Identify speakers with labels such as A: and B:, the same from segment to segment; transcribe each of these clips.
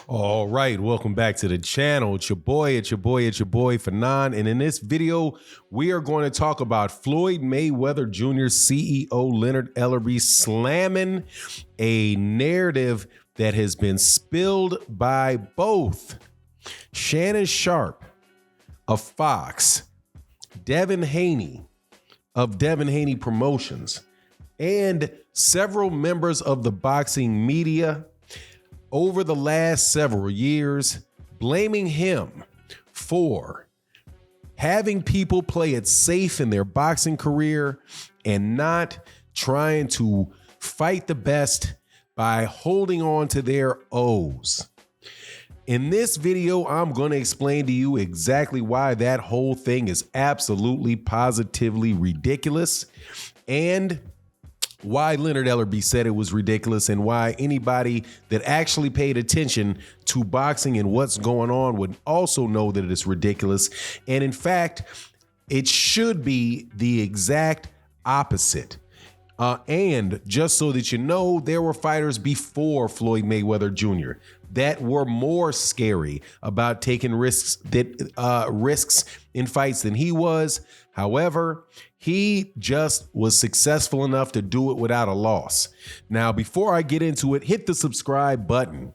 A: All right, welcome back to the channel. It's your boy, Fanon. And in this video, we are going to talk about Floyd Mayweather Jr. CEO Leonard Ellerbe slamming a narrative that has been spilled by both Shannon Sharpe of Fox, Devin Haney of Devin Haney Promotions, and several members of the boxing media over the last several years, blaming him for having people play it safe in their boxing career and not trying to fight the best by holding on to their O's. In this video, I'm going to explain to you exactly why that whole thing is absolutely, positively ridiculous, and why Leonard Ellerbe said it was ridiculous, and why anybody that actually paid attention to boxing and what's going on would also know that it is ridiculous. And in fact, it should be the exact opposite. And just so that you know, there were fighters before Floyd Mayweather Jr. that were more scary about taking risks in fights than he was. However, he just was successful enough to do it without a loss. Now, before I get into it, hit the subscribe button.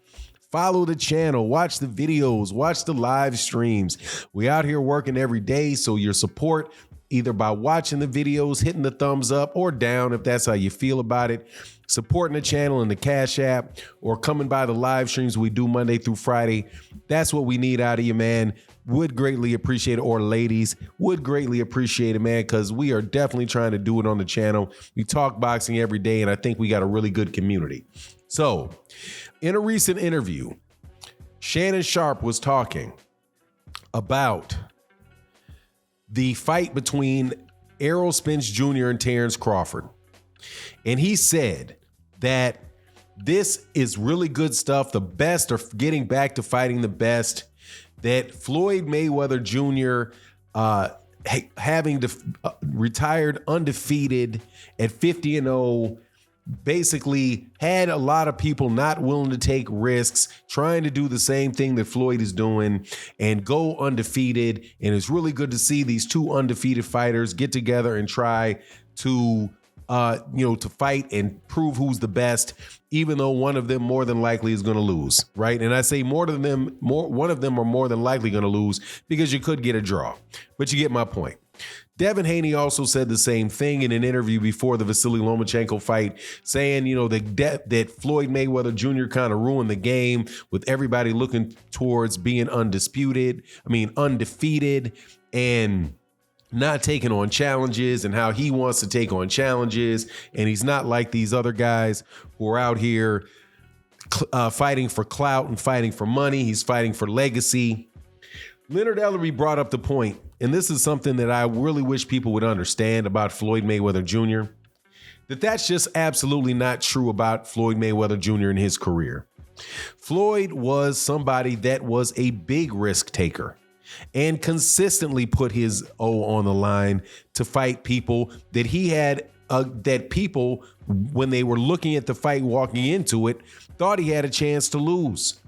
A: Follow the channel, watch the videos, watch the live streams. We out here working every day, so your support, either by watching the videos, hitting the thumbs up or down if that's how you feel about it, supporting the channel in the Cash App, or coming by the live streams we do Monday through Friday. That's what we need out of you, man. Would greatly appreciate it, or ladies, would greatly appreciate it, man, because we are definitely trying to do it on the channel. We talk boxing every day, and I think we got a really good community. So, in a recent interview, Shannon Sharpe was talking about the fight between Errol Spence Jr. and Terrence Crawford. And he said that this is really good stuff. The best are getting back to fighting the best. That Floyd Mayweather Jr. Having retired undefeated at 50-0, basically had a lot of people not willing to take risks, trying to do the same thing that Floyd is doing and go undefeated. And it's really good to see these two undefeated fighters get together and try to to fight and prove who's the best, even though one of them more than likely is going to lose, right? And I say one of them are more than likely going to lose because you could get a draw, but you get my point. Devin Haney also said the same thing in an interview before the Vasily Lomachenko fight, saying, that Floyd Mayweather Jr. kind of ruined the game with everybody looking towards being undefeated, and not taking on challenges, and how he wants to take on challenges. And he's not like these other guys who are out here fighting for clout and fighting for money. He's fighting for legacy. Leonard Ellerbe brought up the point, and this is something that I really wish people would understand about Floyd Mayweather Jr., that's just absolutely not true about Floyd Mayweather Jr. in his career. Floyd was somebody that was a big risk taker and consistently put his O on the line to fight people that he had, that people, when they were looking at the fight walking into it, thought he had a chance to lose.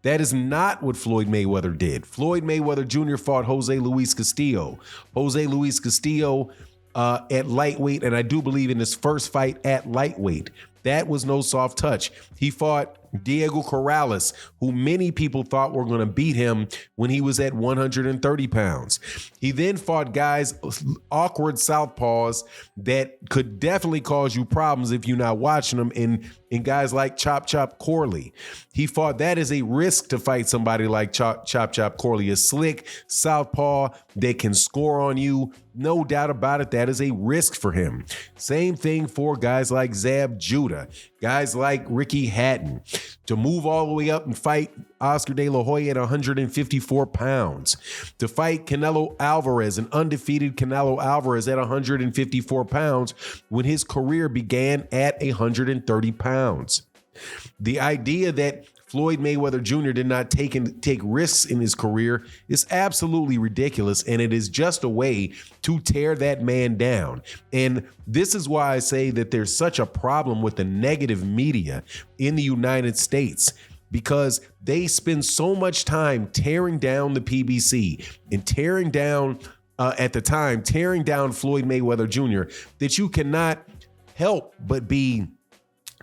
A: That is not what Floyd Mayweather did. Floyd Mayweather Jr. fought Jose Luis Castillo. Jose Luis Castillo at lightweight, and I do believe in his first fight at lightweight, that was no soft touch. He fought Diego Corrales, who many people thought were going to beat him when he was at 130 pounds. He then fought guys, awkward southpaws that could definitely cause you problems if you're not watching them, in guys like Chop Chop Corley. He fought, that is a risk to fight somebody like Chop Chop Corley, a slick southpaw that can score on you. No doubt about it, that is a risk for him. Same thing for guys like Zab Judah, guys like Ricky Hatton. To move all the way up and fight Oscar De La Hoya at 154 pounds. To fight Canelo Alvarez, an undefeated Canelo Alvarez at 154 pounds when his career began at 130 pounds. The idea that Floyd Mayweather Jr. did not take risks in his career is absolutely ridiculous, and it is just a way to tear that man down. And this is why I say that there's such a problem with the negative media in the United States. because they spend so much time tearing down the PBC and tearing down, tearing down Floyd Mayweather Jr., that you cannot help but be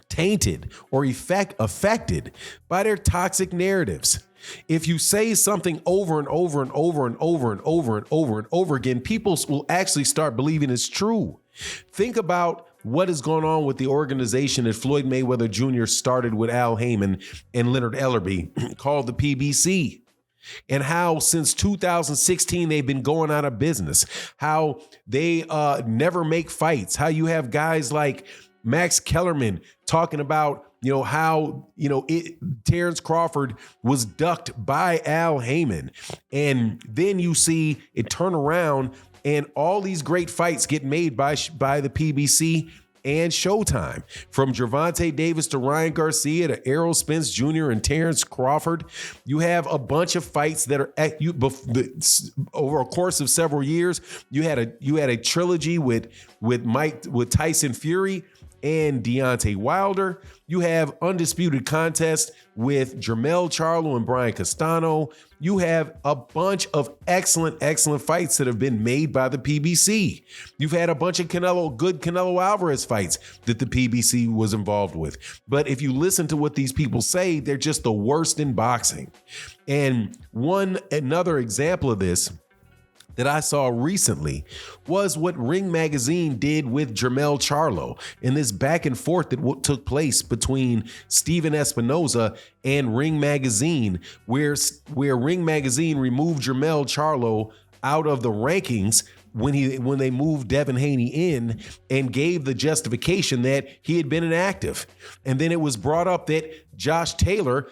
A: tainted or affected by their toxic narratives. If you say something over and over and over and over and over and over and over again, people will actually start believing it's true. Think about what is going on with the organization that Floyd Mayweather Jr. started with Al Heyman and Leonard Ellerbe called the PBC. And how since 2016 they've been going out of business, how they never make fights, how you have guys like Max Kellerman talking about, how, Terrence Crawford was ducked by Al Heyman. And then you see it turn around and all these great fights get made by the PBC and Showtime. From Gervonta Davis to Ryan Garcia to Errol Spence Jr. and Terrence Crawford. You have a bunch of fights that are over a course of several years. You had a trilogy with Tyson Fury and Deontay Wilder. You have undisputed contest with Jermell Charlo and Brian Castano. You have a bunch of excellent fights that have been made by the PBC. You've had a bunch of good Canelo Alvarez fights that the PBC was involved with. But if you listen to what these people say, they're just the worst in boxing. And another example of this that I saw recently was what Ring Magazine did with Jermell Charlo in this back and forth that took place between Steven Espinoza and Ring Magazine, where Ring Magazine removed Jermell Charlo out of the rankings when they moved Devin Haney in and gave the justification that he had been inactive. And then it was brought up that Josh Taylor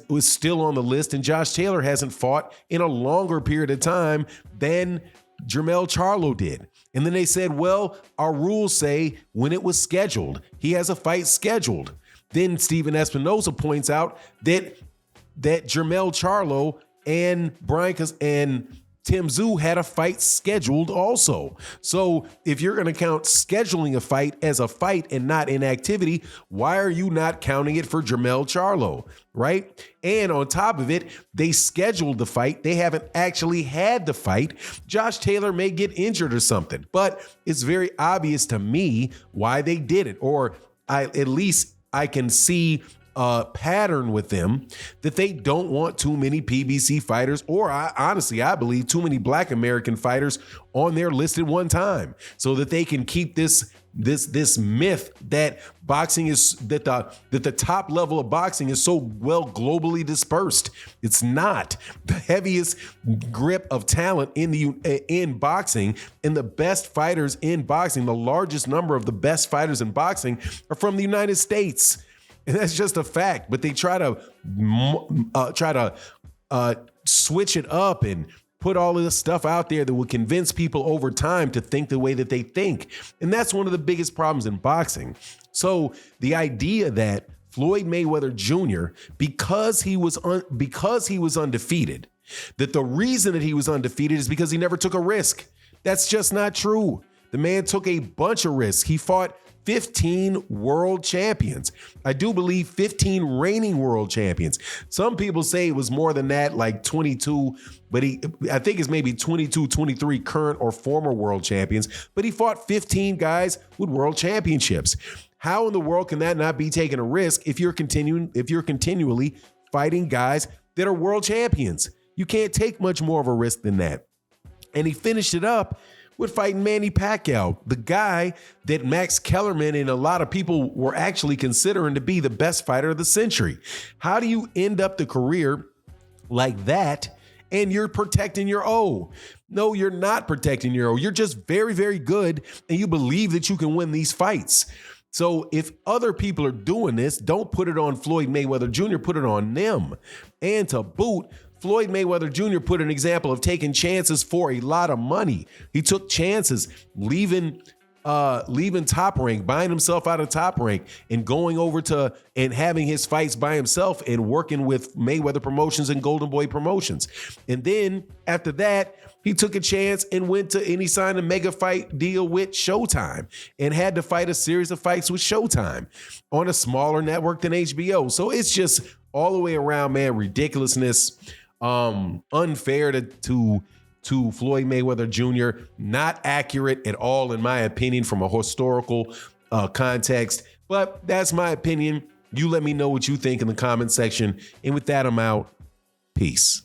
A: was still on the list, and Josh Taylor hasn't fought in a longer period of time than Jermell Charlo did. And then they said, well, our rules say when it was scheduled, he has a fight scheduled. Then Steven Espinoza points out that Jermell Charlo and Tim Tszyu had a fight scheduled also. So if you're going to count scheduling a fight as a fight and not inactivity, why are you not counting it for Jermell Charlo, right? And on top of it, they scheduled the fight. They haven't actually had the fight. Josh Taylor may get injured or something, but it's very obvious to me why they did it, or at least I can see a pattern with them that they don't want too many PBC fighters, or I believe too many Black American fighters on their list at one time, so that they can keep this myth that boxing is that the top level of boxing is so well globally dispersed. It's not. The heaviest grip of talent in boxing, and the best fighters in boxing, the largest number of the best fighters in boxing are from the United States. And that's just a fact, but they try to switch it up and put all of this stuff out there that will convince people over time to think the way that they think. And that's one of the biggest problems in boxing. So the idea that Floyd Mayweather Jr., because he was undefeated, that the reason that he was undefeated is because he never took a risk. That's just not true. The man took a bunch of risks. He fought 15 world champions. I do believe 15 reigning world champions. Some people say it was more than that, like 22, but I think it's maybe 22, 23 current or former world champions, but he fought 15 guys with world championships. How in the world can that not be taking a risk if you're continually fighting guys that are world champions? You can't take much more of a risk than that. And he finished it up with fighting Manny Pacquiao, the guy that Max Kellerman and a lot of people were actually considering to be the best fighter of the century. How do you end up the career like that and you're protecting your O? No, you're not protecting your O. You're just very, very good, and you believe that you can win these fights. So if other people are doing this, don't put it on Floyd Mayweather Jr., put it on them. And to boot, Floyd Mayweather Jr. put an example of taking chances for a lot of money. He took chances, leaving Top Rank, buying himself out of Top Rank, and going over to and having his fights by himself and working with Mayweather Promotions and Golden Boy Promotions. And then after that, he took a chance and he signed a mega fight deal with Showtime and had to fight a series of fights with Showtime on a smaller network than HBO. So it's just all the way around, man, ridiculousness, unfair to Floyd Mayweather Jr., not accurate at all, in my opinion, from a historical context. But that's my opinion. You let me know what you think in the comment section. And with that, I'm out. Peace.